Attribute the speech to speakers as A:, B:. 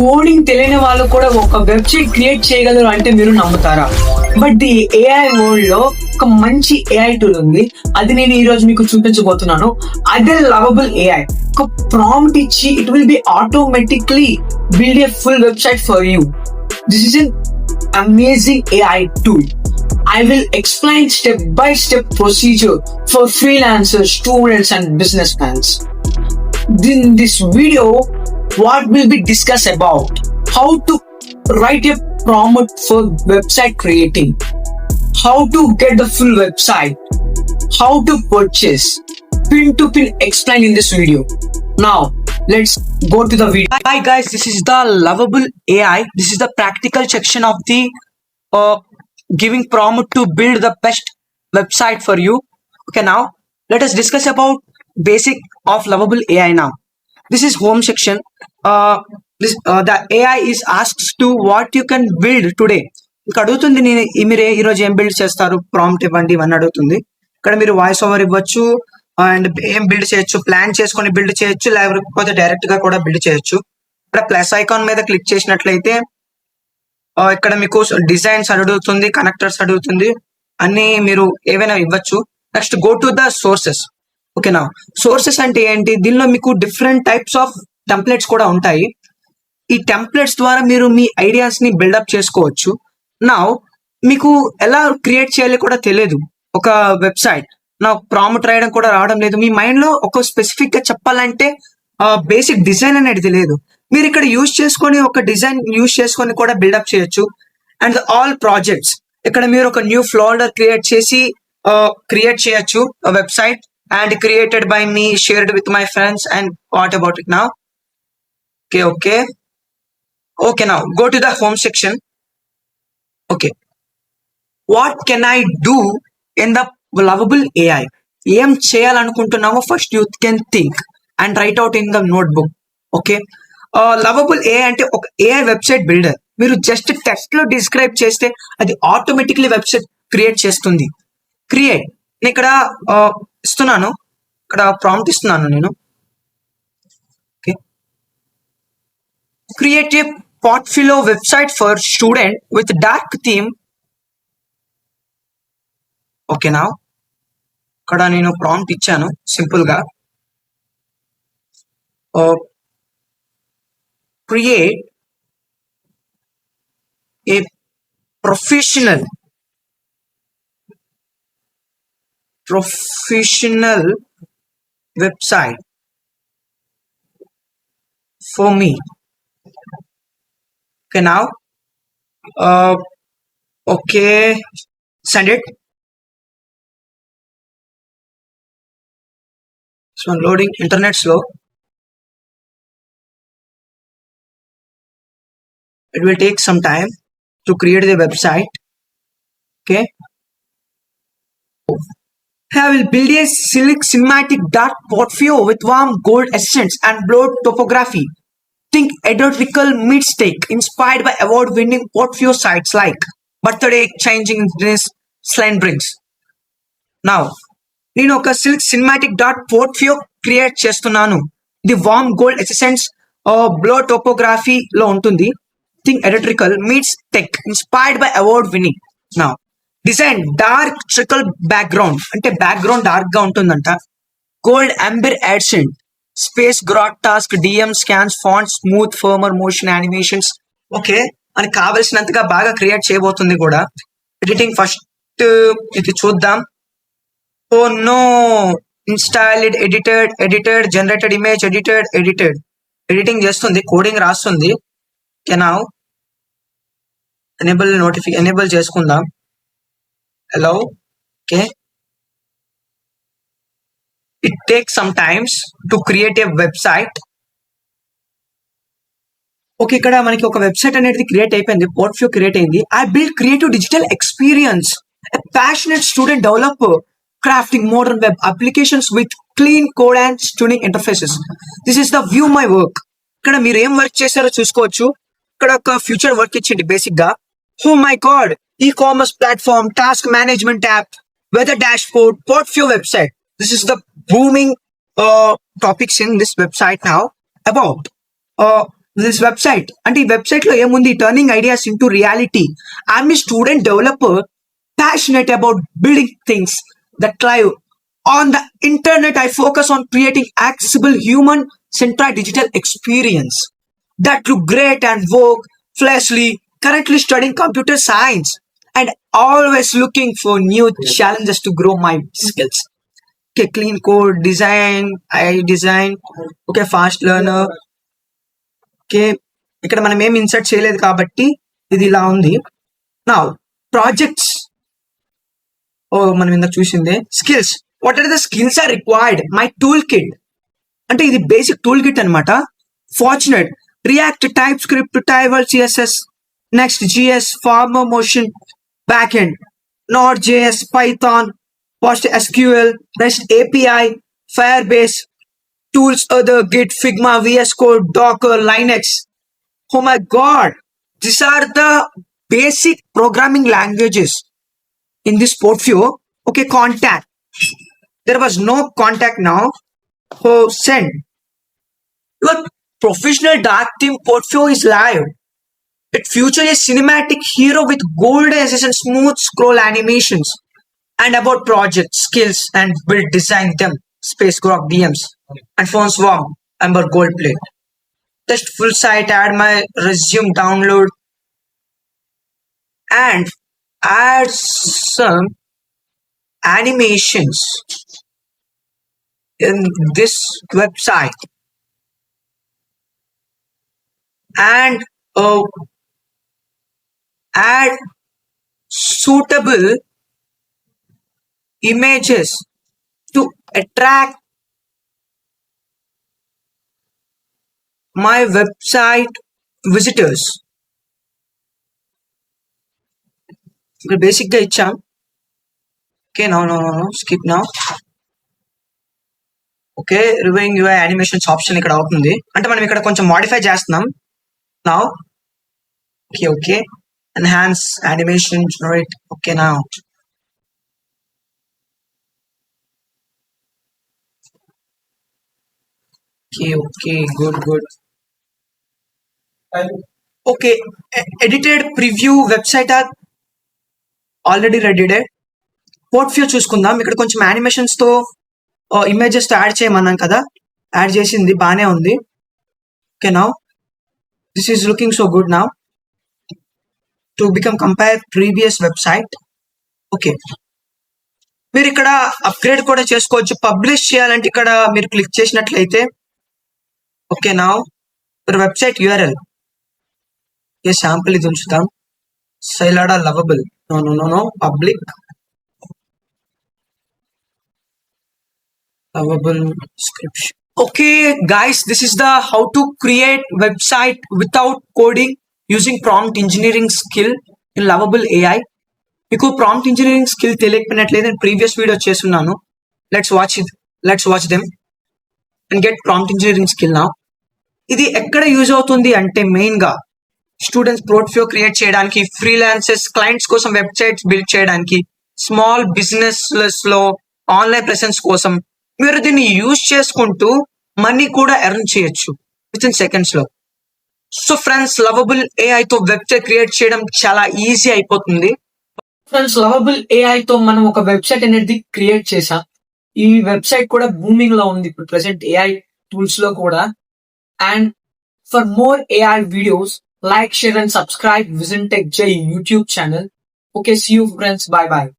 A: Coding తెలియని వాళ్ళు కూడా ఒక వెబ్సైట్ క్రియేట్ చేయగలరు అంటే మీరు నమ్ముతారా? బట్ ది ఏఐ వరల్డ్ లో ఒక మంచి ఏఐ టూల్ ఉంది. అది నేను ఈ రోజు మీకు చూపించబోతున్నాను. అదే లవబుల్ ఏఐ. ఒక ప్రాంప్ట్ ఇచ్చి it will be automatically build a full website for you. This is an amazing AI tool. I will explain step-by-step procedure for freelancers, students, and businessmen. In this video, what will be discussed about how to write a prompt for website creating, how to get the full website, how to purchase, pin to pin explain in this video. Now, let's go to the video. Hi guys, this is the lovable AI. This is the practical section of the giving prompt to build the best website for you. Okay, now let us discuss about basic of lovable AI now. This is home section. The AI is asked to what you can build today. ఇక్కడ అడుగుతుంది మీరే ఈరోజు ఏం build చేస్తారు, prompt ఇవ్వండి ఇవన్నీ అడుగుతుంది. ఇక్కడ మీరు వాయిస్ ఓవర్ ఇవ్వచ్చు అండ్ ఏం బిల్డ్ చేయొచ్చు, ప్లాన్ చేసుకొని బిల్డ్ చేయొచ్చు, లేకపోతే డైరెక్ట్ గా కూడా బిల్డ్ చేయొచ్చు. ఇక్కడ ప్లస్ ఐకాన్ మీద క్లిక్ చేసినట్లయితే ఇక్కడ మీకు డిజైన్స్ అడుగుతుంది, కనెక్టర్స్ అడుగుతుంది, అన్ని మీరు ఏవైనా ఇవ్వచ్చు. Next go to the sources. ఓకేనా, సోర్సెస్ అంటే ఏంటి? దీనిలో మీకు డిఫరెంట్ టైప్స్ ఆఫ్ టెంప్లెట్స్ కూడా ఉంటాయి. ఈ టెంప్లెట్స్ ద్వారా మీరు మీ ఐడియాస్ ని బిల్డప్ చేసుకోవచ్చు. నా మీకు ఎలా క్రియేట్ చేయాలి కూడా తెలియదు ఒక వెబ్సైట్, నాకు ప్రాంప్ట్ రాయడం కూడా రావడం లేదు, మీ మైండ్ లో ఒక స్పెసిఫిక్ గా చెప్పాలంటే బేసిక్ డిజైన్ అనేది తెలియదు, మీరు ఇక్కడ యూజ్ చేసుకొని ఒక డిజైన్ యూజ్ చేసుకొని కూడా బిల్డప్ చేయొచ్చు. అండ్ ఆల్ ప్రాజెక్ట్స్, ఇక్కడ మీరు ఒక న్యూ ఫోల్డర్ క్రియేట్ చేసి క్రియేట్ చేయొచ్చు website. And created by me, shared with my friends, and what about it now? Okay, now go to the home section. Okay, what can I do in the lovable AI? ఏం చేయాలనుకుంటున్నామో first you can think and write out in the notebook. Okay, lovable AI అంటే ఒక AI website builder. మీరు just text లో describe చేస్తే అది automatically website create చేస్తుంది. Create నేను ఇక్కడ ఇస్తున్నాను, ఇక్కడ ప్రాంప్ట్ ఇస్తున్నాను నేను. Okay, create a portfolio website for student with dark theme. Okay, నా ఇక్కడ నేను ప్రాంప్ట్ ఇచ్చాను సింపుల్ గా. Create a professional website for me. Okay, now okay, send it. So loading, internet slow, it will take some time to create the website. Okay, I will build a cinematic dark portfolio with warm gold accents and blurred topography. Think editorial mistake inspired by award-winning portfolio sites like Birthday Changing This Slime Brings. Now, నేను ఒక cinematic dot portfolio create చేస్తున్నాను. ఇది warm gold essence bold typography లో ఉంటుంది. Think editorial meets tech inspired by award winning. నా design dark ట్రికల్ background, అంటే background dark గా ఉంటుందంట. Gold amber accent, space grotesk, DM sans, font, smooth framer motion animations. Okay, అని కావలసినంతగా బాగా క్రియేట్ చేయబోతుంది కూడా. ఎడిటింగ్ ఫస్ట్ ఇది చూద్దాం. Oh no, installed, edited, generated image, editing చేస్తుంది, కోడింగ్ రాస్తుంది. కెన్ ఎనేబుల్ చేసుకుందాం. Hello, okay, it takes some times to create a website. ఓకే, ఇక్కడ మనకి ఒక వెబ్సైట్ అనేది క్రియేట్ అయిపోయింది, పోర్ట్ఫోలియో క్రియేట్ అయింది. I build creative digital experience, a passionate student developer crafting modern web applications with clean code and stunning interfaces. This is the view my work. ఇక్కడ మీరు ఏం వర్క్ చేశారో చూసుకోవచ్చు. ఇక్కడ ఒక ఫ్యూచర్ వర్క్ ఇచ్చింది బేసిక్ గా. Oh my god, e-commerce platform, task management app, weather dashboard, portfolio website. This is the booming topics in this website now. About
B: this website అంటే ఈ వెబ్సైట్ లో ఏముంది, turning ideas into reality. I'm a student developer passionate about building things that thrive on the internet. I focus on creating accessible human centered digital experience that look great and work flawlessly. Currently studying computer science and always looking for new challenges to grow my skills. Okay, clean code design, I design. Okay, fast learner. Okay, ఇక్కడ మనం ఏం insert చేయలేదు కాబట్టి ఇది ఇలా ఉంది. నా projects, ఓ మనం ఇందాక చూసిందే. Skills, what are the skills are required? My tool kit అంటే ఇది బేసిక్ టూల్ కిట్ అనమాట. ఫార్చునేట్, React, TypeScript, Tailwind, CSS, Next JS, framer motion, back end, Node JS, Python, post SQL, REST API, Firebase, tools other Git, Figma, VS Code, Docker, Linux. Oh my god, these are the basic programming languages in this portfolio. Okay, contact. There was no contact now. Oh, send. Your professional dark theme portfolio is live. It features a cinematic hero with golden SS and smooth scroll animations. And about project skills and build design them. Space Grok DMs and phone swarm Amber Gold Play. Test full site, add my resume, download, and add some animations in this website. And add suitable images to attract my website visitors. ఇక్కడ basic గా ఇచ్చాం. Okay, no skip now. Okay, reviving UI animations option ఇక్కడ అవుతుంది, అంటే మనం ఇక్కడ కొంచెం modify చేస్తున్నాం. Now okay, enhance animation generate. Okay, now okay, good. Okay, edited preview website are already ready. Portfolio చూసుకుందాం. ఇక్కడ కొంచెం యానిమేషన్స్ తో ఇమేజెస్ తో యాడ్ చేయమన్నాం కదా, యాడ్ చేసింది బానే ఉంది. Okay, now this is looking so good. Now to become compare previous website. Okay, మీరు ఇక్కడ అప్గ్రేడ్ కూడా చేసుకోవచ్చు. పబ్లిష్ చేయాలంటే ఇక్కడ మీరు క్లిక్ చేసినట్లయితే okay, now website URL a sample ఇది ఉంచుతాం. సైలాడా lovable, no public lovable description. Okay guys, this is the how to create website without coding using prompt engineering skill in Lovable AI. మీకు prompt engineering skill తెలియకపోయినట్లయితే నేను previous video చేస్తున్నాను. Let's watch them and get prompt engineering skill now. ఇది ఎక్కడ use అవుతుంది అంటే main గా students portfolio create చేయడానికి, freelancers clients కోసం వెబ్సైట్స్ బిల్డ్ చేయడానికి, స్మాల్ బిజినెస్ లో ఆన్లైన్ ప్రెసెన్స్ కోసం మీరు దీన్ని యూజ్ చేసుకుంటూ మనీ కూడా ఎర్న్ చేయొచ్చు విత్ ఇన్ సెకండ్స్ లో. సో ఫ్రెండ్స్, లవబుల్ ఏఐ తో వెబ్సైట్ క్రియేట్ చేయడం చాలా ఈజీ అయిపోతుంది.
A: ఫ్రెండ్స్, లవబుల్ ఏఐ తో మనం ఒక వెబ్సైట్ అనేది క్రియేట్ చేసాం. ఈ వెబ్సైట్ కూడా బూమింగ్ లో ఉంది ఇప్పుడు ప్రెసెంట్ ఏఐ టూల్స్ లో కూడా. And for more AI videos, like, share and subscribe Vision Tech J YouTube channel. Okay, see you friends. Bye bye.